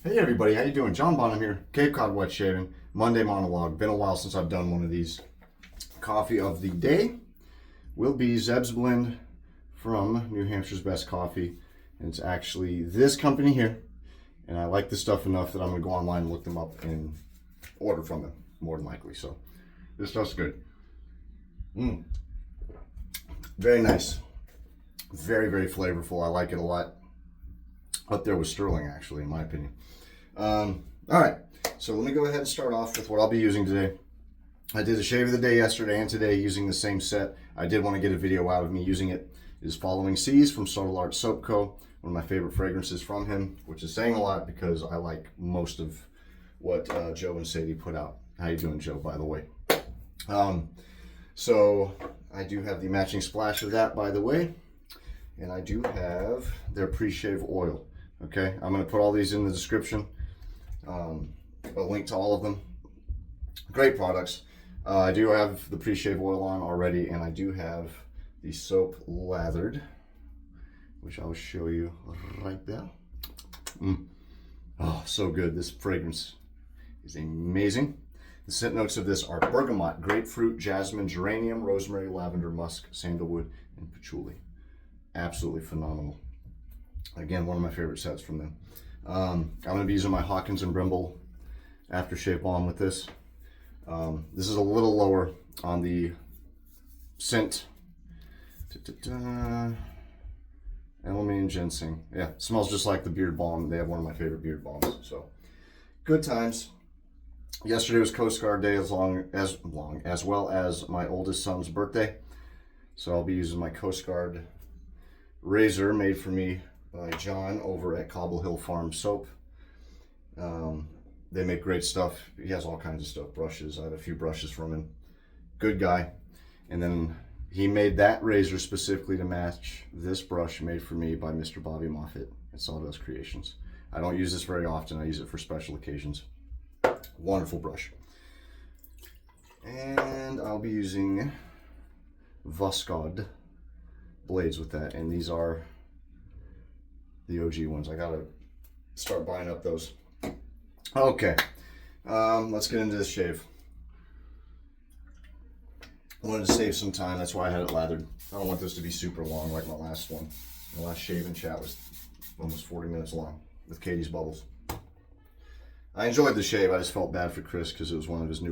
Hey everybody, how you doing? John Bonham here, Cape Cod Wet Shaving, Monday Monologue. Been a while since I've done one of these. Coffee of the day will be Zeb's Blend from New Hampshire's Best Coffee. And it's actually this company here. And I like this stuff enough that I'm going to go online and look them up and order from them, more than likely. So this stuff's good. Very nice. Very, very flavorful. I like it a lot. Up there with Sterling, actually, in my opinion. All right, so let me go ahead and start off with what I'll be using today. I did a shave of the day yesterday and today using the same set. I did want to get a video out of me using it. It is Following Seas from 𝘨𝘀𝘀𝘆 𝗀, one of my favorite fragrances from him, which is saying a lot because I like most of what Joe and Sadie put out. How you doing, Joe, by the way? So I do have the matching splash of that, by the way, and I do have their pre-shave oil. Okay, I'm going to put all these in the description. A link to all of them. Great products. I do have the pre-shave oil on already, and I do have the soap lathered, which I'll show you right there. Oh, so good. This fragrance is amazing. The scent notes of this are bergamot, grapefruit, jasmine, geranium, rosemary, lavender, musk, sandalwood, and patchouli. Absolutely phenomenal. Again, one of my favorite sets from them. I'm going to be using my 𝘭𝘪𝘧𝘦 aftershave balm with this. This is a little lower on the scent. ● ginseng. Yeah, it smells just like the beard balm. They have one of my favorite beard balms. So, good times. Yesterday was Coast Guard Day as well as my oldest son's birthday. So I'll be using my Coast Guard razor made for me by John over at Cobble Hill Farm Soap. They make great stuff. He has all kinds of stuff, brushes. I have a few brushes from him. Good guy. And then he made that razor specifically to match this brush made for me by Mr. Bobby Moffett at Sawdust Creations. I don't use this very often. I use it for special occasions. Wonderful brush. And I'll be using Voskhod blades with that, and these are the OG ones. I gotta start buying up those. Okay, let's get into this shave. I wanted to save some time, that's why I had it lathered. I don't want this to be super long like my last one. My last shave and chat was almost 40 minutes long with Katie's bubbles. I enjoyed the shave. I just felt bad for Chris because it was one of his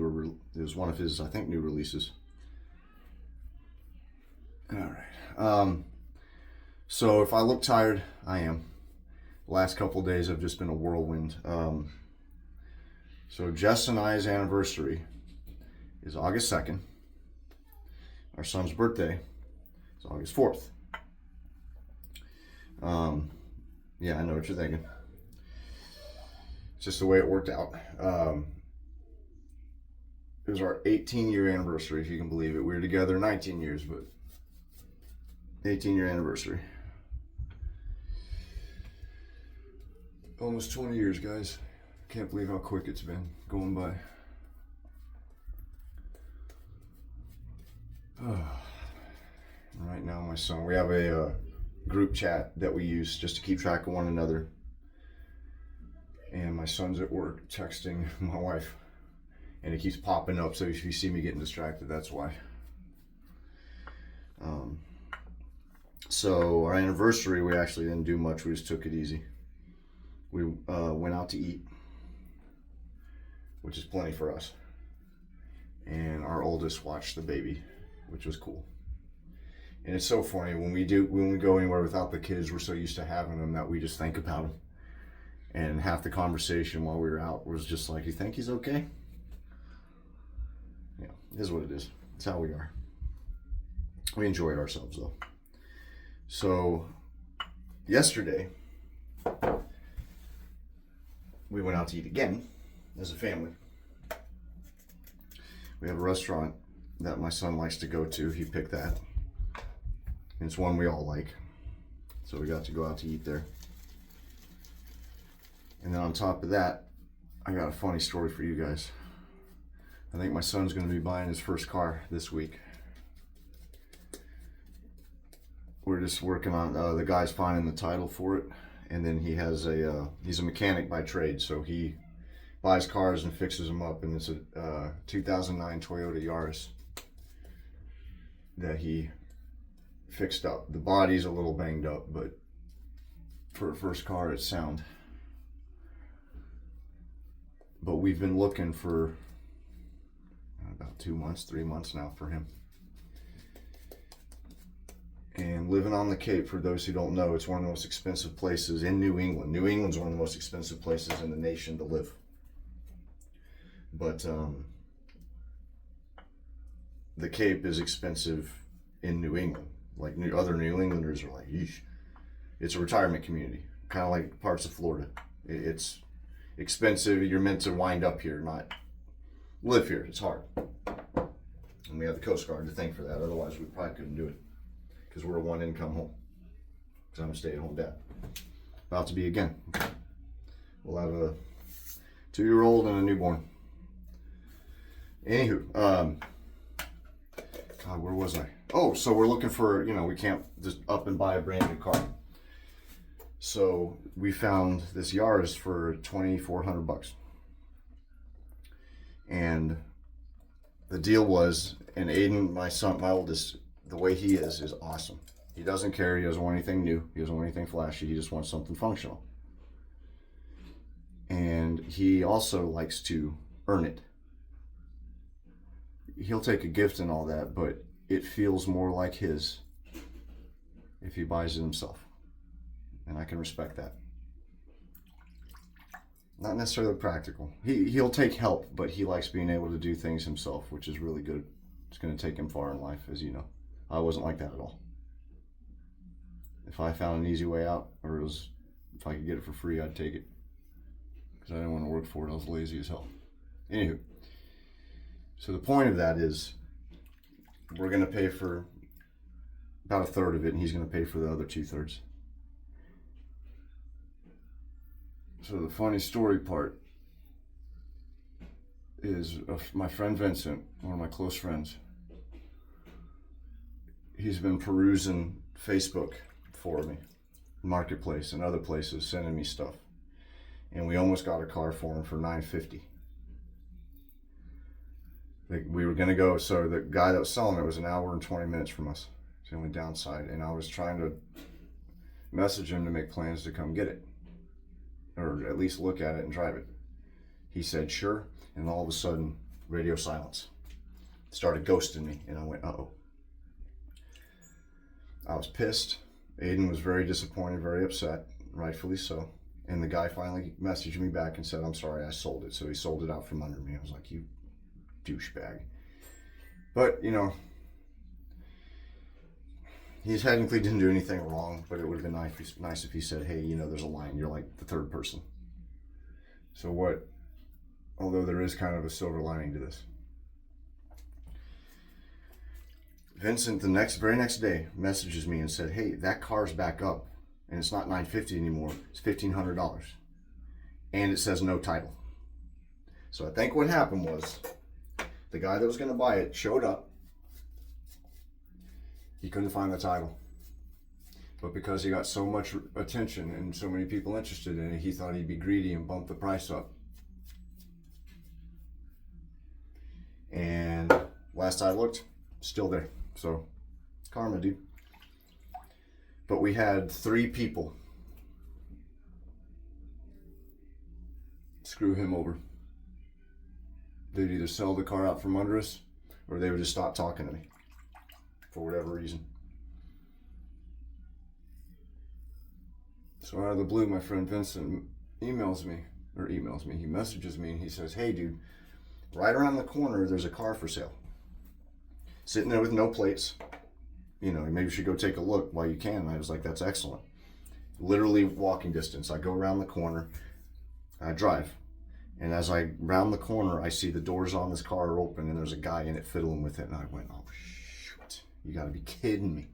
I think, new releases. All right. So if I look tired, I am. The last couple of days have just been a whirlwind. So Jess and I's anniversary is August 2nd. Our son's birthday is August 4th. Yeah, I know what you're thinking. It's just the way it worked out. It was our 18-year anniversary, if you can believe it. We were together 19 years, but 18-year anniversary. Almost 20 years, guys. Can't believe how quick it's been going by. Right now, my son, we have a group chat that we use just to keep track of one another. And my son's at work texting my wife. And it keeps popping up, so if you see me getting distracted, that's why. So our anniversary, we actually didn't do much. We just took it easy. We went out to eat, which is plenty for us. And our oldest watched the baby, which was cool. And it's so funny when we go anywhere without the kids, we're so used to having them that we just think about them. And half the conversation while we were out was just like, "You think he's okay?" Yeah, it is what it is. It's how we are. We enjoyed ourselves though. So yesterday, we went out to eat again as a family. We have a restaurant that my son likes to go to. He picked that. And it's one we all like. So we got to go out to eat there. And then on top of that, I got a funny story for you guys. I think my son's going to be buying his first car this week. We're just working on, the guy's finding the title for it. and then he has he's a mechanic by trade, so he buys cars and fixes them up, and it's a 2009 Toyota Yaris that he fixed up. The body's a little banged up, but for a first car, it's sound. But we've been looking for about 2 months, 3 months now for him. And living on the Cape, for those who don't know, it's one of the most expensive places in New England. New England's one of the most expensive places in the nation to live. But the Cape is expensive in New England. Like other New Englanders are like, yeesh. It's a retirement community, kind of like parts of Florida. It's expensive. You're meant to wind up here, not live here. It's hard. And we have the Coast Guard to thank for that. Otherwise, we probably couldn't do it, because we're a one-income home. Because I'm a stay-at-home dad. About to be again. We'll have a 2-year-old and a newborn. Anywho, God, where was I? Oh, so we're looking for, we can't just up and buy a brand new car. So we found this Yaris for $2,400. And the deal was, and Aiden, my son, my oldest, the way he is awesome. He doesn't care. He doesn't want anything new. He doesn't want anything flashy. He just wants something functional. And he also likes to earn it. He'll take a gift and all that, but it feels more like his if he buys it himself. And I can respect that. Not necessarily practical. He'll take help, but he likes being able to do things himself, which is really good. It's going to take him far in life, as you know. I wasn't like that at all. If I found an easy way out, or if I could get it for free, I'd take it. Because I didn't want to work for it. I was lazy as hell. Anywho. So the point of that is, we're going to pay for about 1/3 of it, and he's going to pay for the other 2/3. So the funny story part is my friend Vincent, one of my close friends. He's been perusing Facebook for me, Marketplace and other places, sending me stuff. And we almost got a car for him for $950. We were going to go, so the guy that was selling it was 1 hour and 20 minutes from us. It's the only downside. And I was trying to message him to make plans to come get it, or at least look at it and drive it. He said, sure. And all of a sudden, radio silence. Started ghosting me, and I went, uh-oh. I was pissed. Aiden was very disappointed, very upset, rightfully so. And the guy finally messaged me back and said, I'm sorry, I sold it. So he sold it out from under me. I was like, you douchebag. But, he technically didn't do anything wrong, but it would have been nice if he said, hey, there's a line. You're like the third person. So although there is kind of a silver lining to this. Vincent, the very next day, messages me and said, hey, that car's back up, and it's not $950 anymore. It's $1,500. And it says no title. So I think what happened was, the guy that was going to buy it showed up. He couldn't find the title. But because he got so much attention and so many people interested in it, he thought he'd be greedy and bump the price up. And last I looked, still there. So, karma, dude. But we had 3 people screw him over. They'd either sell the car out from under us, or they would just stop talking to me for whatever reason. So out of the blue, my friend Vincent emails me. He messages me and he says, hey dude, right around the corner there's a car for sale. Sitting there with no plates. Maybe you should go take a look while you can. And I was like, that's excellent. Literally walking distance. I go around the corner, I drive. And as I round the corner, I see the doors on this car are open and there's a guy in it fiddling with it. And I went, oh shoot, you gotta be kidding me.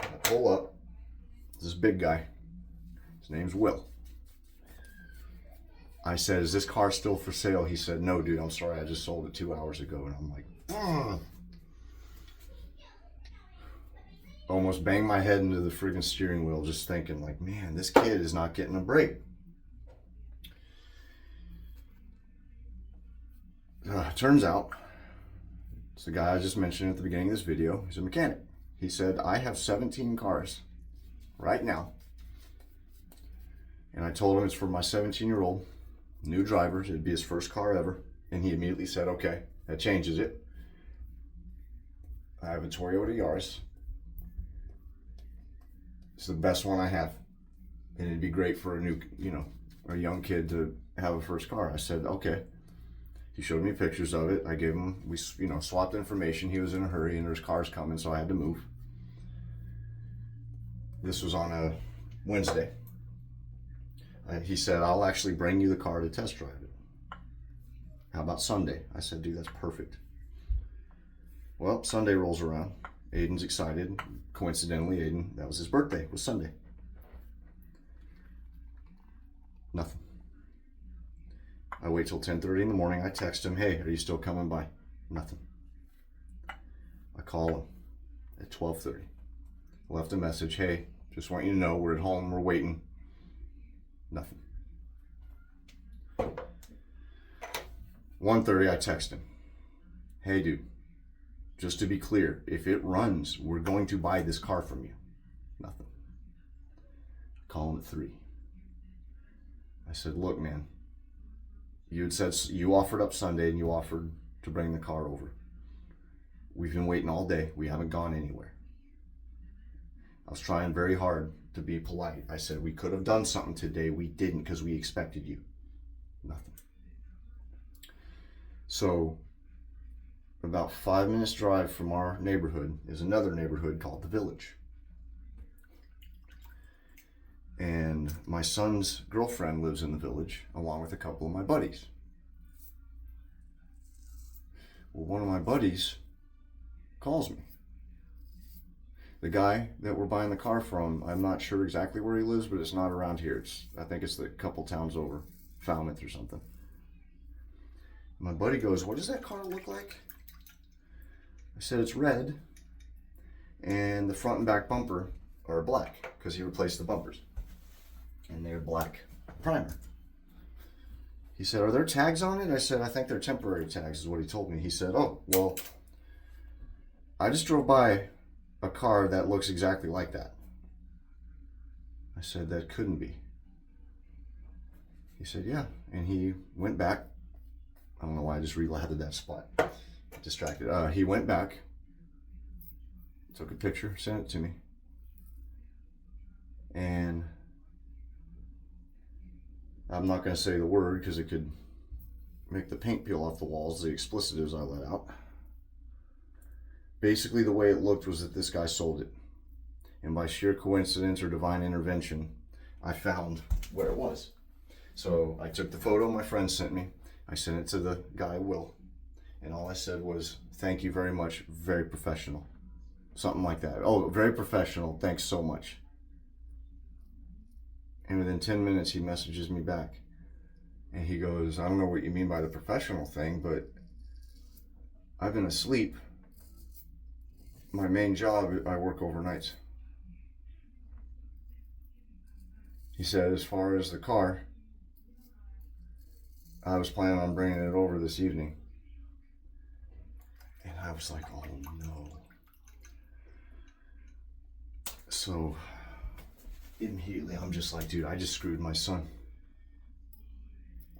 I pull up, this big guy, his name's Will. I said, is this car still for sale? He said, no dude, I'm sorry, I just sold it 2 hours ago. And I'm like, almost banged my head into the friggin' steering wheel just thinking like, man, this kid is not getting a break. Turns out, it's the guy I just mentioned at the beginning of this video. He's a mechanic. He said, I have 17 cars right now. And I told him it's for my 17-year-old new driver. It'd be his first car ever. And he immediately said, okay, that changes it. I have a Toyota Yaris. It's the best one I have. And it'd be great for a new, a young kid to have a first car. I said, okay. He showed me pictures of it. I gave him, we swapped information. He was in a hurry and there's cars coming, so I had to move. This was on a Wednesday. He said, I'll actually bring you the car to test drive it. How about Sunday? I said, dude, that's perfect. Well, Sunday rolls around. Aiden's excited. Coincidentally, Aiden, that was his birthday, was Sunday. Nothing. I wait till 10:30 in the morning. I text him, hey, are you still coming by? Nothing. I call him at 12:30. Left a message, hey, just want you to know we're at home, we're waiting. Nothing. 1:30, I text him, hey dude, just to be clear, if it runs, we're going to buy this car from you. Nothing. Call him at 3. I said, look, man, you had said you offered up Sunday and you offered to bring the car over. We've been waiting all day. We haven't gone anywhere. I was trying very hard to be polite. I said we could have done something today. We didn't because we expected you. Nothing. So about 5 minutes drive from our neighborhood is another neighborhood called The Village. And my son's girlfriend lives in The Village along with a couple of my buddies. Well, one of my buddies calls me. The guy that we're buying the car from, I'm not sure exactly where he lives, but it's not around here. I think it's the couple towns over, Falmouth or something. My buddy goes, what does that car look like? I said, it's red, and the front and back bumper are black, because he replaced the bumpers. And they're black primer. He said, are there tags on it? I said, I think they're temporary tags, is what he told me. He said, oh, well, I just drove by a car that looks exactly like that. I said, that couldn't be. He said, yeah. And he went back. I don't know why I just relatted that spot. Distracted. He went back, took a picture, sent it to me. And I'm not going to say the word because it could make the paint peel off the walls, the explicitives I let out. Basically, the way it looked was that this guy sold it. And by sheer coincidence or divine intervention, I found where it was. So I took the photo my friend sent me. I sent it to the guy, Will. And all I said was, thank you very much, very professional. Something like that. Oh, very professional, thanks so much. And within 10 minutes, he messages me back. And he goes, I don't know what you mean by the professional thing, but I've been asleep. My main job, I work overnights. He said, as far as the car, I was planning on bringing it over this evening. And I was like, oh no. So immediately I'm just like, dude, I just screwed my son.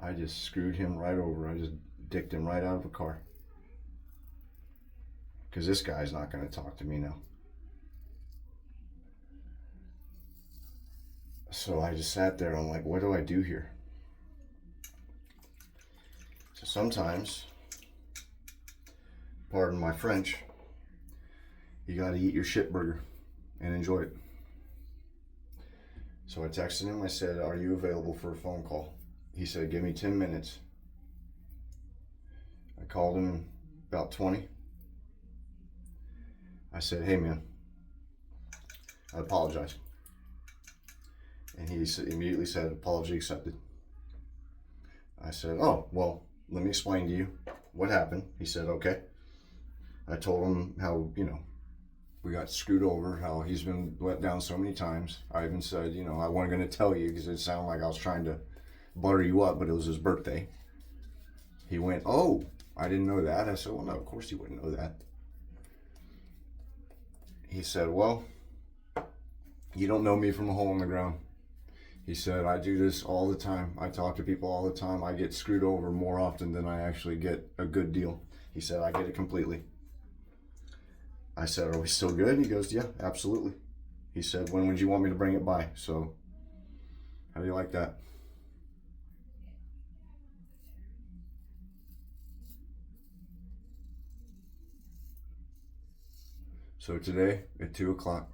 I just screwed him right over. I just dicked him right out of a car. Because this guy's not going to talk to me now. So I just sat there. I'm like, what do I do here? So sometimes, pardon my French, you got to eat your shit burger and enjoy it. So I texted him. I said, are you available for a phone call? He said, give me 10 minutes. I called him about 20. I said, hey man, I apologize. And he immediately said, apology accepted. I said, oh, well, let me explain to you what happened. He said, okay. I told him how, We got screwed over, how he's been let down so many times. I even said, you know, I wasn't going to tell you because it sounded like I was trying to butter you up, but it was his birthday. He went, oh, I didn't know that. I said, well, no, of course you wouldn't know that. He said, well, you don't know me from a hole in the ground. He said, I do this all the time. I talk to people all the time. I get screwed over more often than I actually get a good deal. He said, I get it completely. I said, are we still good? He goes, yeah, absolutely. He said, when would you want me to bring it by? So, how do you like that? So today at 2 o'clock,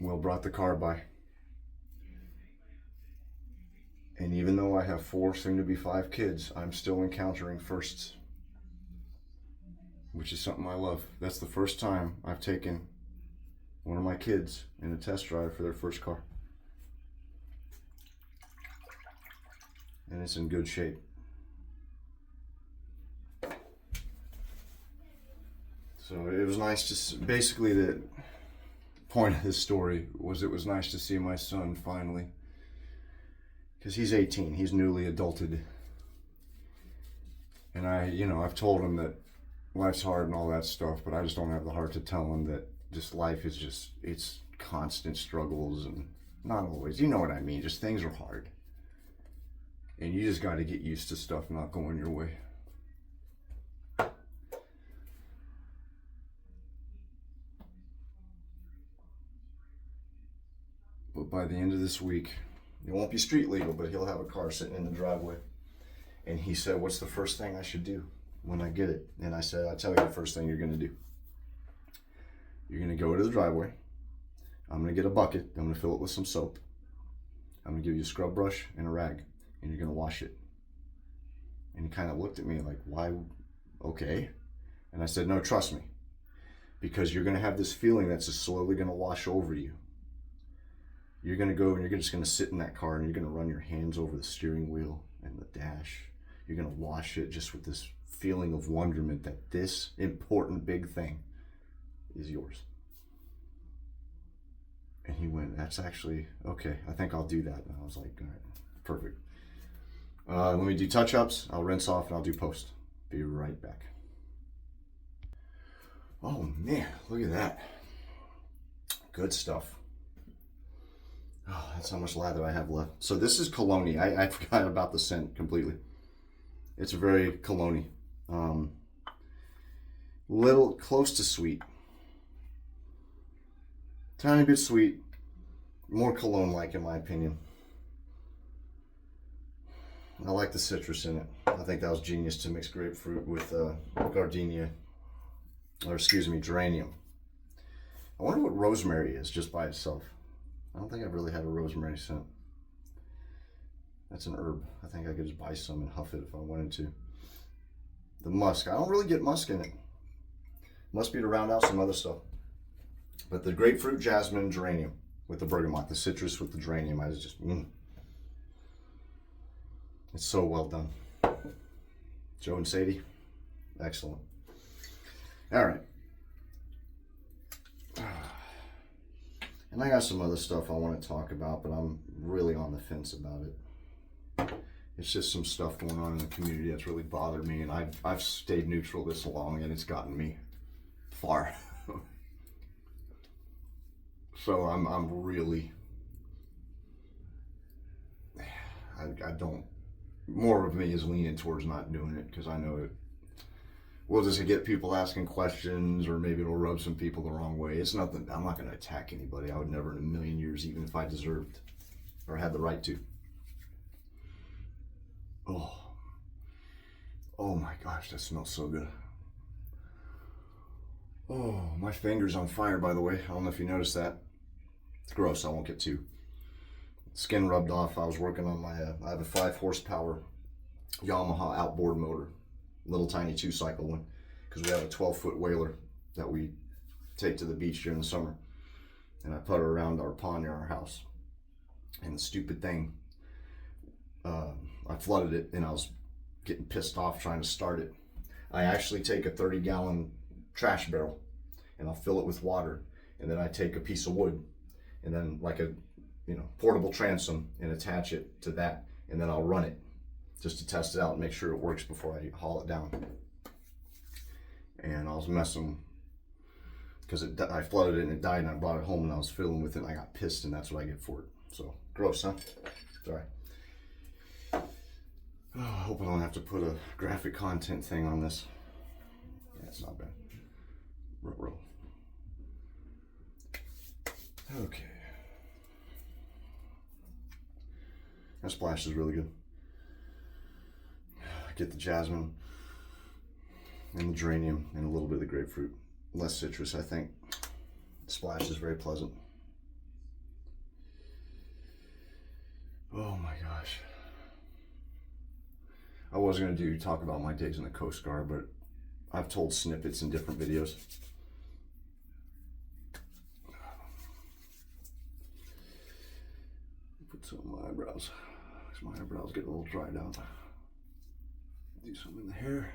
Will brought the car by. And even though I have 4, soon to be 5 kids, I'm still encountering firsts, which is something I love. That's the first time I've taken one of my kids in a test drive for their first car. And it's in good shape. So it was nice to, basically the point of this story was it was nice to see my son finally, because he's 18, he's newly adulted. And I've told him that life's hard and all that stuff, but I just don't have the heart to tell him that just life is just, it's constant struggles and not always, you know what I mean, just things are hard. And you just got to get used to stuff not going your way. But by the end of this week, it won't be street legal, but he'll have a car sitting in the driveway. And he said, what's the first thing I should do when I get it? And I said, I'll tell you the first thing you're going to do. You're going to go to the driveway. I'm going to get a bucket. I'm going to fill it with some soap. I'm going to give you a scrub brush and a rag, and you're going to wash it. And he kind of looked at me like, why? Okay. And I said, no, trust me, because you're going to have this feeling that's just slowly going to wash over you. You're going to go and you're just going to sit in that car and you're going to run your hands over the steering wheel and the dash. You're going to wash it just with this feeling of wonderment that this important big thing is yours. And he went, that's actually, okay, I think I'll do that. And I was like, all right, perfect. Let me do touch-ups. I'll rinse off and I'll do post. Be right back. Oh man, look at that. Good stuff. Oh, that's how much lather I have left. So this is 𝘊𝘀𝘀. I forgot about the scent completely. It's very 𝘊𝘀𝘀. Little close to sweet. Tiny bit sweet. More cologne-like in my opinion. I like the citrus in it. I think that was genius to mix grapefruit with geranium. I wonder what rosemary is just by itself. I don't think I've really had a rosemary scent. That's an herb. I think I could just buy some and huff it if I wanted to. The musk. I don't really get musk in it. Must be to round out some other stuff. But the grapefruit, jasmine, geranium with the bergamot. The citrus with the geranium. I was just, It's so well done. Joe and Sadie. Excellent. All right. And I got some other stuff I want to talk about, but I'm really on the fence about it. It's just some stuff going on in the community that's really bothered me, and I've stayed neutral this long, and it's gotten me far. So I'm really, I don't, more of me is leaning towards not doing it, because I know it will just get people asking questions, or maybe it'll rub some people the wrong way. It's nothing, I'm not going to attack anybody. I would never in a million years, even if I deserved or had the right to. Oh my gosh, that smells so good. Oh, my finger's on fire, by the way. I don't know if you noticed that. It's gross, I won't get too. Skin rubbed off. I was working on my, I have a 5 horsepower Yamaha outboard motor. Little tiny 2-cycle one, because we have a 12-foot whaler that we take to the beach during the summer, and I put her around our pond near our house. And the stupid thing, I flooded it, and I was getting pissed off trying to start it. I actually take a 30-gallon trash barrel, and I'll fill it with water, and then I take a piece of wood, and then like a portable transom, and attach it to that, and then I'll run it just to test it out and make sure it works before I haul it down. And I was messing because I flooded it and it died, and I brought it home and I was fiddling with it and I got pissed, and that's what I get for it. So gross, huh? Sorry. Oh, I hope I don't have to put a graphic content thing on this. Yeah, it's not bad. Roll. Okay. That splash is really good. I get the jasmine and the geranium and a little bit of the grapefruit. Less citrus, I think. The splash is very pleasant. Oh my gosh. I was going to talk about my days in the Coast Guard, but I've told snippets in different videos. Put some on my eyebrows, because my eyebrows get a little dried out. Do some in the hair.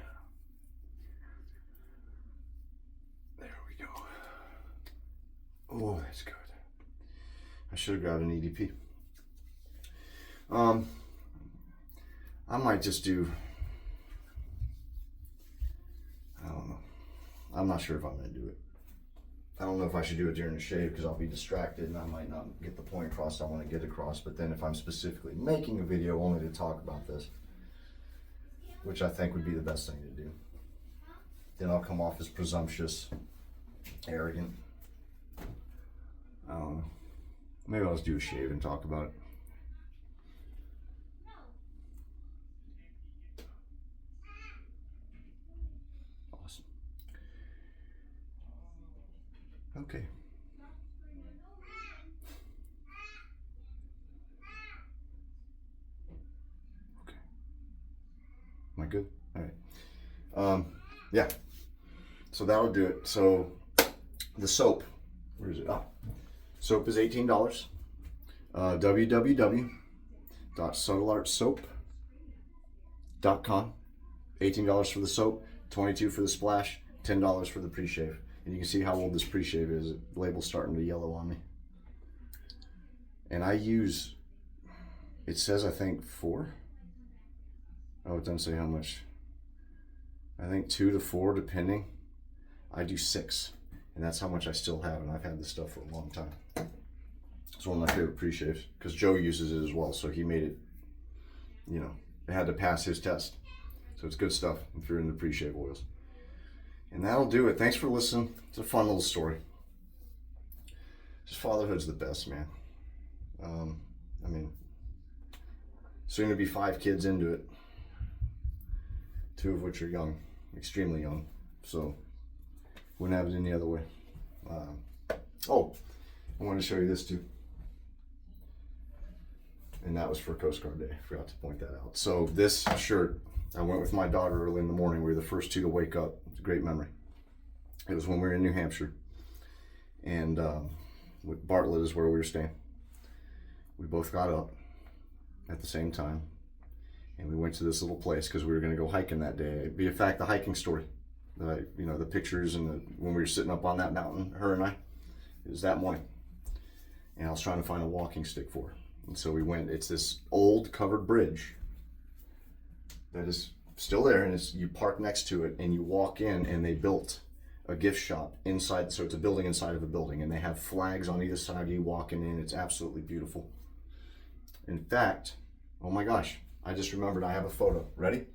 There we go. Oh, that's good. I should have grabbed an EDP. I might just do, I don't know. I'm not sure if I'm going to do it. I don't know if I should do it during the shave because I'll be distracted and I might not get the point across I want to get across. But then if I'm specifically making a video only to talk about this, which I think would be the best thing to do, then I'll come off as presumptuous, arrogant. I don't know. Maybe I'll just do a shave and talk about it. Awesome. Okay. Okay. Am I good? All right. Yeah. So that'll do it. So the soap, where is it? Ah, soap is $18. www.subtleartsoap.com. $18 for the soap, $22 for the splash, $10 for the pre-shave. And you can see how old this pre-shave is. The label's starting to yellow on me. And I use, it says I think 4. Oh, it doesn't say how much. I think 2 to 4 depending. I do 6. And that's how much I still have, and I've had this stuff for a long time. It's one of my favorite pre-shaves because Joe uses it as well, so he made it, it had to pass his test. So it's good stuff if you're into pre-shave oils. And that'll do it. Thanks for listening. It's a fun little story. Just fatherhood's the best, man. I mean, soon to be 5 kids into it. 2 of which are young, extremely young. So wouldn't have it any other way. Oh, I wanted to show you this too. And that was for Coast Guard Day. I forgot to point that out. So this shirt, I went with my daughter early in the morning. We were the first 2 to wake up. It's a great memory. It was when we were in New Hampshire. And with Bartlett is where we were staying. We both got up at the same time. And we went to this little place because we were going to go hiking that day. It'd be, in fact, the hiking story. The pictures and when we were sitting up on that mountain, her and I, it was that morning. And I was trying to find a walking stick for her. And so we went, it's this old covered bridge that is still there, and you park next to it and you walk in, and they built a gift shop inside. So it's a building inside of a building, and they have flags on either side of you walking in. It's absolutely beautiful. In fact, oh my gosh, I just remembered I have a photo. Ready?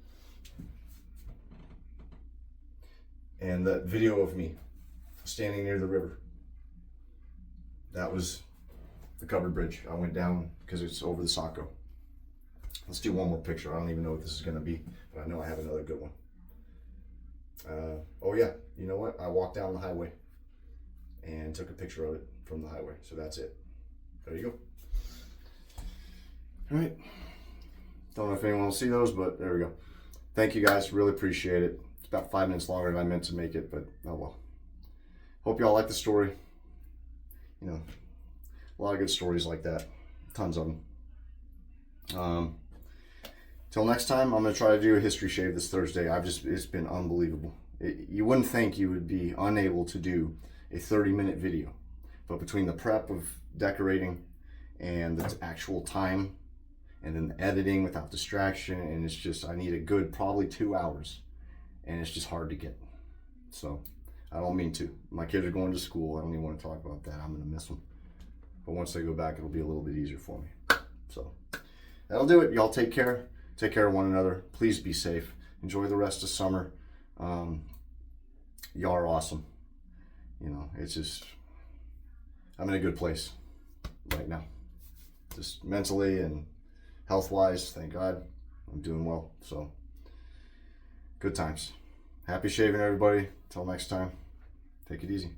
And the video of me standing near the river. That was the covered bridge. I went down because it's over the Saco. Let's do one more picture. I don't even know what this is going to be, but I know I have another good one. Oh yeah, you know what? I walked down the highway and took a picture of it from the highway. So that's it. There you go. All right. Don't know if anyone will see those, but there we go. Thank you guys. Really appreciate it. It's about 5 minutes longer than I meant to make it, but oh well. Hope y'all like the story. A lot of good stories like that. Tons of them. Till next time, I'm going to try to do a history shave this Thursday. It's been unbelievable. You wouldn't think you would be unable to do a 30-minute video, but between the prep of decorating and the actual time and then the editing without distraction, and it's just, I need a good probably 2 hours, and it's just hard to get. So I don't mean to. My kids are going to school. I don't even want to talk about that. I'm going to miss them. But once they go back, it'll be a little bit easier for me. So that'll do it. Y'all take care. Take care of one another. Please be safe. Enjoy the rest of summer. Y'all are awesome. You know, it's just, I'm in a good place right now. Just mentally and health-wise, thank God, I'm doing well. So, good times. Happy shaving, everybody. Till next time, take it easy.